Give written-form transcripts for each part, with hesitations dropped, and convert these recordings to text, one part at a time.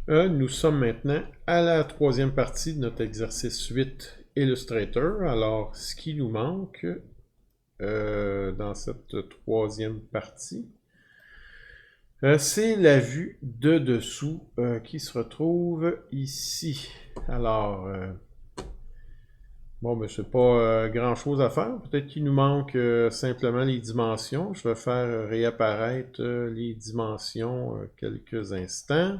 Nous sommes maintenant à la troisième partie de notre exercice 8 Illustrator. Alors, ce qui nous manque dans cette troisième partie, c'est la vue de dessous qui se retrouve ici. Alors, bon, ben, c'est pas grand-chose à faire. Peut-être qu'il nous manque simplement les dimensions. Je vais faire réapparaître les dimensions quelques instants.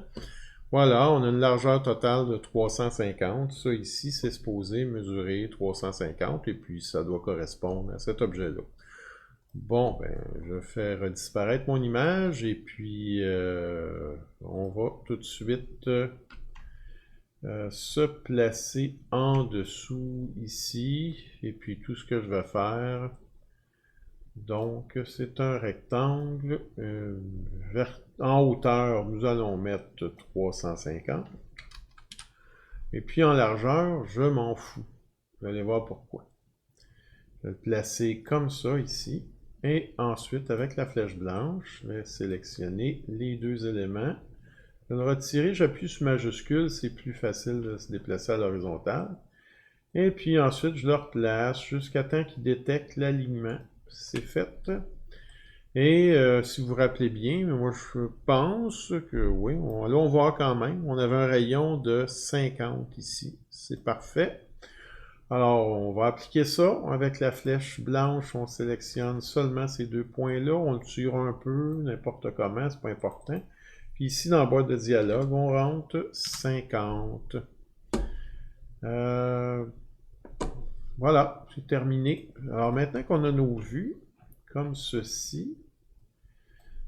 Voilà, on a une largeur totale de 350. Ça ici, c'est supposé mesurer 350 et puis ça doit correspondre à cet objet-là. Bon, ben, je vais faire disparaître mon image et puis on va tout de suite se placer en dessous ici. Et puis tout ce que je vais faire, donc c'est un rectangle. En hauteur, nous allons mettre 350. Et puis en largeur, je m'en fous. Vous allez voir pourquoi. Je vais le placer comme ça ici. Et ensuite, avec la flèche blanche, je vais sélectionner les deux éléments. Je vais le retirer, j'appuie sur majuscule, c'est plus facile de se déplacer à l'horizontale. Et puis ensuite, je le replace jusqu'à temps qu'il détecte l'alignement. C'est fait. Et si vous vous rappelez bien, moi je pense que oui, là on voit quand même, on avait un rayon de 50 ici. C'est parfait. Alors, on va appliquer ça avec la flèche blanche. On sélectionne seulement ces deux points-là. On le tire un peu, n'importe comment, c'est pas important. Puis ici, dans la boîte de dialogue, on rentre 50. Voilà, c'est terminé. Alors maintenant qu'on a nos vues, comme ceci,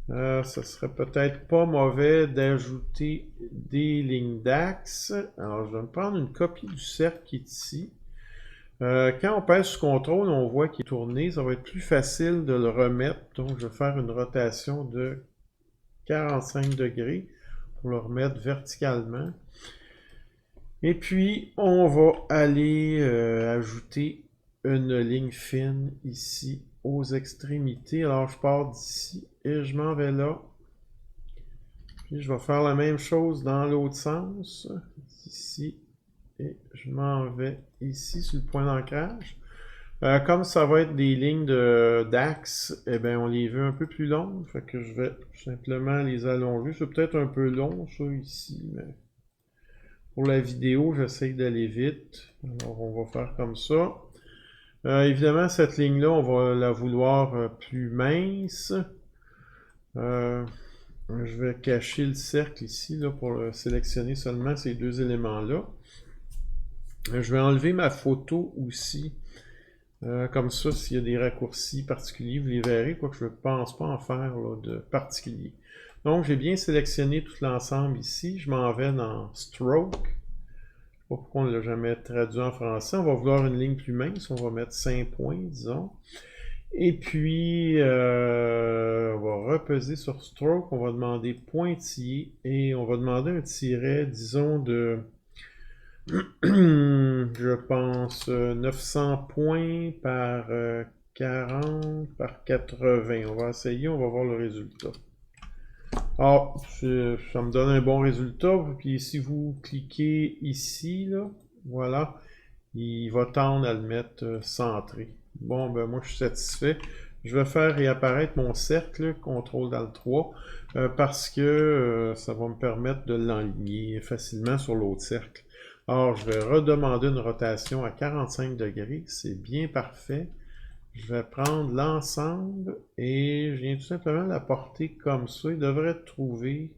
ça serait peut-être pas mauvais d'ajouter des lignes d'axe. Alors, je vais me prendre une copie du cercle qui est ici. Quand on pèse sur contrôle, on voit qu'il est tourné. Ça va être plus facile de le remettre. Donc, je vais faire une rotation de 45 degrés pour le remettre verticalement. Et puis, on va aller ajouter une ligne fine ici aux extrémités. Alors, je pars d'ici et je m'en vais là. Puis, je vais faire la même chose dans l'autre sens. Ici. Et je m'en vais ici sur le point d'ancrage. Comme ça va être des lignes d'axe, eh bien, on les veut un peu plus longues. Fait que je vais simplement les allonger. C'est peut-être un peu long, ça, ici, mais pour la vidéo, j'essaye d'aller vite. Alors, on va faire comme ça. Évidemment, cette ligne-là, on va la vouloir plus mince. Je vais cacher le cercle ici là, pour sélectionner seulement ces deux éléments-là. Je vais enlever ma photo aussi. Comme ça, s'il y a des raccourcis particuliers, vous les verrez, quoique je ne pense pas en faire là, de particulier. Donc, j'ai bien sélectionné tout l'ensemble ici. Je m'en vais dans Stroke. Je ne sais pas pourquoi on ne l'a jamais traduit en français. On va vouloir une ligne plus mince. On va mettre 5 points, disons. Et puis, on va repeser sur Stroke. On va demander pointillé. Et on va demander un tiret, disons, de... je pense 900 points par 40 par 80. On va essayer, on va voir le résultat. Alors, ça me donne un bon résultat. Puis si vous cliquez ici, là, voilà, il va tendre à le mettre centré. Bon, ben moi je suis satisfait. Je vais faire réapparaître mon cercle, CTRL dans le 3, parce que ça va me permettre de l'enligner facilement sur l'autre cercle. Alors, je vais redemander une rotation à 45 degrés. C'est bien parfait. Je vais prendre l'ensemble et je viens tout simplement la porter comme ça. Il devrait trouver...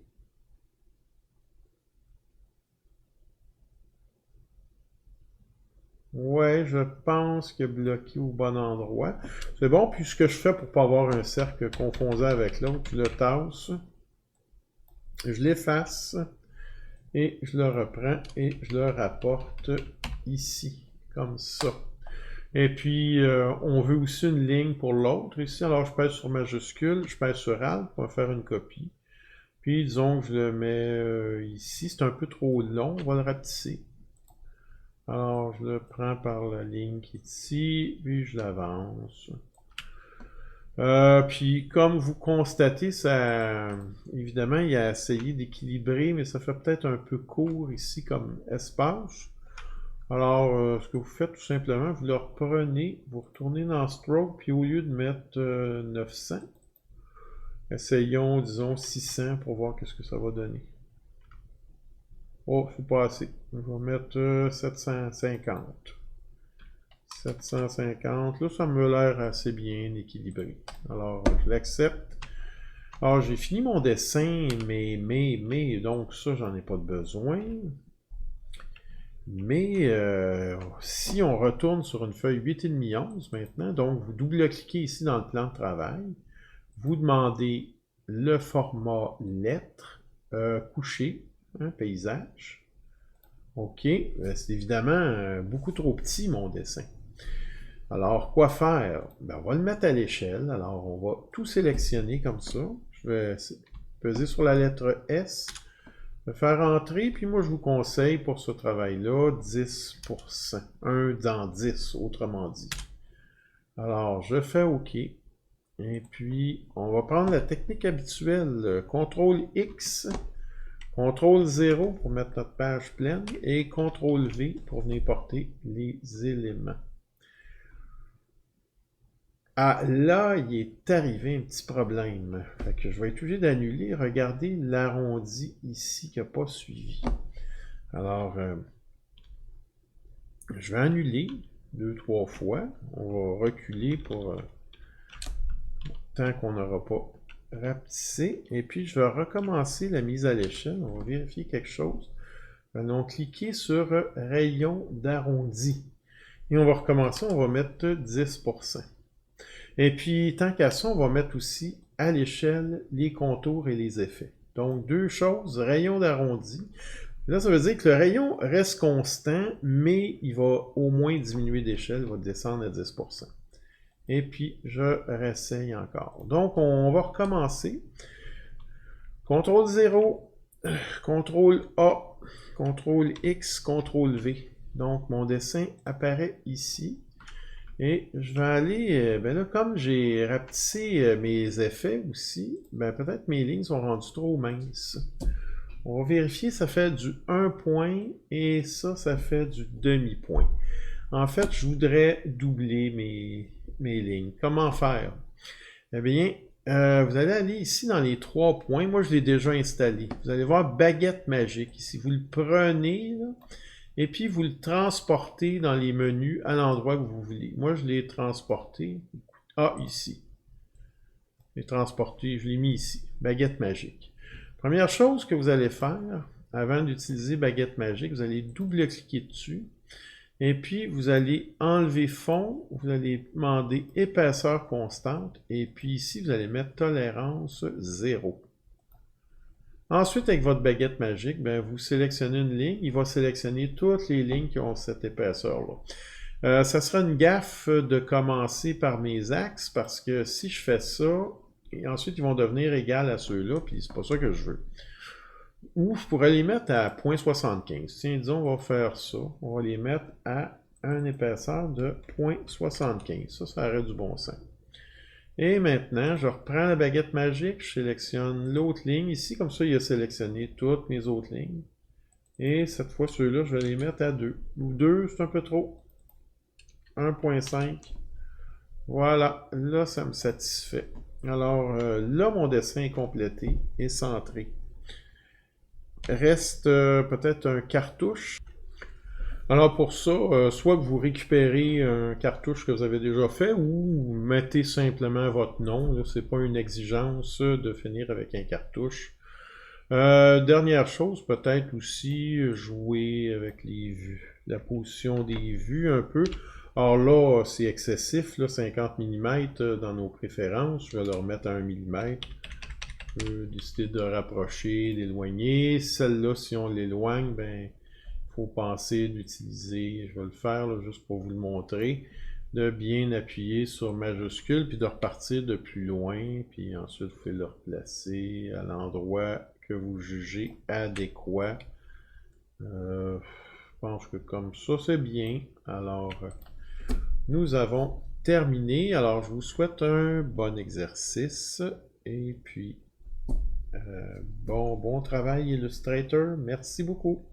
Ouais, je pense qu'il est bloqué au bon endroit. C'est bon, puis ce que je fais pour ne pas avoir un cercle confondant avec l'autre, je le tasse. Je l'efface. Et je le reprends et je le rapporte ici, comme ça. Et puis, on veut aussi une ligne pour l'autre ici. Alors, je pèse sur majuscule, je pèse sur Alt pour faire une copie. Puis, disons que je le mets ici. C'est un peu trop long, on va le rapetisser. Alors, je le prends par la ligne qui est ici, puis je l'avance. Puis comme vous constatez, ça, évidemment, il a essayé d'équilibrer, mais ça fait peut-être un peu court ici comme espace. Alors, ce que vous faites tout simplement, vous le reprenez, vous retournez dans Stroke, puis au lieu de mettre 900, essayons, disons, 600 pour voir qu'est-ce que ça va donner. Oh, c'est pas assez. On va mettre 750. 750. Là, ça me l'air assez bien équilibré. Alors, je l'accepte. Alors, j'ai fini mon dessin, mais, donc ça, j'en ai pas de besoin. Mais si on retourne sur une feuille 8,5 11 maintenant, donc vous double-cliquez ici dans le plan de travail, vous demandez le format lettre, couché, paysage. OK, c'est évidemment beaucoup trop petit mon dessin. Alors, quoi faire? Ben, on va le mettre à l'échelle. Alors, on va tout sélectionner comme ça. Je vais peser sur la lettre S, le faire entrer, puis moi, je vous conseille pour ce travail-là 10%. 1 dans 10, autrement dit. Alors, je fais OK. Et puis, on va prendre la technique habituelle, CTRL X, CTRL 0 pour mettre notre page pleine, et CTRL V pour venir porter les éléments. Ah, là, il est arrivé un petit problème. Fait que je vais être obligé d'annuler. Regardez l'arrondi ici qui n'a pas suivi. Alors, je vais annuler 2-3 fois. On va reculer pour tant qu'on n'aura pas rapetissé. Et puis, je vais recommencer la mise à l'échelle. On va vérifier quelque chose. Allons cliquer sur rayon d'arrondi. Et on va recommencer. On va mettre 10%. Et puis, tant qu'à ça, on va mettre aussi à l'échelle les contours et les effets. Donc, deux choses, rayon d'arrondi. Là, ça veut dire que le rayon reste constant, mais il va au moins diminuer d'échelle, il va descendre à 10%. Et puis, je réessaye encore. Donc, on va recommencer. CTRL 0, CTRL A, CTRL X, CTRL V. Donc, mon dessin apparaît ici. Et je vais aller, ben là, comme j'ai rapetissé mes effets aussi, ben peut-être mes lignes sont rendues trop minces. On va vérifier, ça fait du 1 point et ça fait du demi-point. En fait, je voudrais doubler mes lignes. Comment faire? Eh bien, vous allez aller ici dans les 3 points. Moi, je l'ai déjà installé. Vous allez voir baguette magique. Ici, vous le prenez, là, et puis, vous le transportez dans les menus à l'endroit que vous voulez. Moi, je l'ai transporté. Ah, ici. Je l'ai transporté, je l'ai mis ici. Baguette magique. Première chose que vous allez faire, avant d'utiliser baguette magique, vous allez double-cliquer dessus. Et puis, vous allez enlever fond. Vous allez demander épaisseur constante. Et puis ici, vous allez mettre tolérance 0. Ensuite, avec votre baguette magique, ben, vous sélectionnez une ligne. Il va sélectionner toutes les lignes qui ont cette épaisseur-là. Ça sera une gaffe de commencer par mes axes parce que si je fais ça, et ensuite ils vont devenir égales à ceux-là, puis c'est pas ça que je veux. Ou je pourrais les mettre à 0.75. Tiens, disons, on va faire ça. On va les mettre à une épaisseur de 0.75. Ça aurait du bon sens. Et maintenant, je reprends la baguette magique, je sélectionne l'autre ligne ici, comme ça il a sélectionné toutes mes autres lignes. Et cette fois, ceux-là, je vais les mettre à 2. Ou 2, c'est un peu trop. 1.5. Voilà, là, ça me satisfait. Alors, là, mon dessin est complété et centré. Reste peut-être un cartouche. Alors pour ça, soit que vous récupérez un cartouche que vous avez déjà fait ou vous mettez simplement votre nom. Ce n'est pas une exigence de finir avec un cartouche. Dernière chose, peut-être aussi jouer avec les vues, la position des vues un peu. Alors là, c'est excessif, là, 50 mm dans nos préférences. Je vais le remettre à 1 mm. Je peux décider de rapprocher, d'éloigner. Celle-là, si on l'éloigne, ben faut penser d'utiliser, je vais le faire là, juste pour vous le montrer, de bien appuyer sur majuscule, puis de repartir de plus loin, puis ensuite vous pouvez le replacer à l'endroit que vous jugez adéquat. Je pense que comme ça, c'est bien. Alors, nous avons terminé. Alors, je vous souhaite un bon exercice. Et puis, bon travail, Illustrator. Merci beaucoup.